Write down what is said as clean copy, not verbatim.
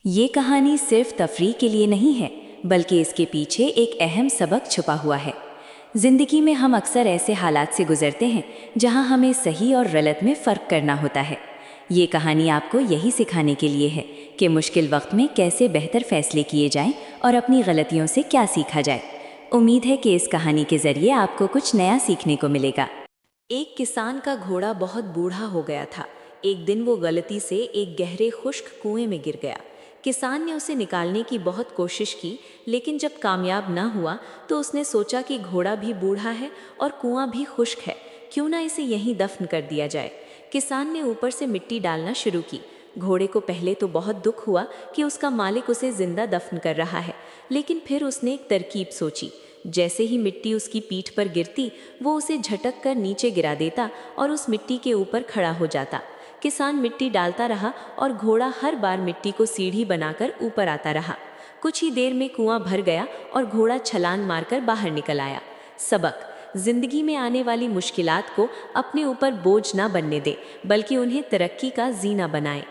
ये कहानी सिर्फ तफरीह के लिए नहीं है, बल्कि इसके पीछे एक अहम सबक छुपा हुआ है। जिंदगी में हम अक्सर ऐसे हालात से गुजरते हैं जहां हमें सही और गलत में फ़र्क करना होता है। ये कहानी आपको यही सिखाने के लिए है कि मुश्किल वक्त में कैसे बेहतर फैसले किए जाएं और अपनी गलतियों से क्या सीखा जाए। उम्मीद है कि इस कहानी के ज़रिए आपको कुछ नया सीखने को मिलेगा। एक किसान का घोड़ा बहुत बूढ़ा हो गया था। एक दिन वो गलती से एक गहरे खुश्क कुएं में गिर गया। किसान ने उसे निकालने की बहुत कोशिश की, लेकिन जब कामयाब न हुआ तो उसने सोचा कि घोड़ा भी बूढ़ा है और कुआं भी खुश्क है, क्यों ना इसे यहीं दफन कर दिया जाए। किसान ने ऊपर से मिट्टी डालना शुरू की। घोड़े को पहले तो बहुत दुख हुआ कि उसका मालिक उसे जिंदा दफन कर रहा है, लेकिन फिर उसने एक तरकीब सोची। जैसे ही मिट्टी उसकी पीठ पर गिरती, वो उसे झटक कर नीचे गिरा देता और उस मिट्टी के ऊपर खड़ा हो जाता। किसान मिट्टी डालता रहा और घोड़ा हर बार मिट्टी को सीढ़ी बनाकर ऊपर आता रहा। कुछ ही देर में कुआं भर गया और घोड़ा छलांग मारकर बाहर निकल आया। सबक: जिंदगी में आने वाली मुश्किलात को अपने ऊपर बोझ ना बनने दे, बल्कि उन्हें तरक्की का जीना बनाए।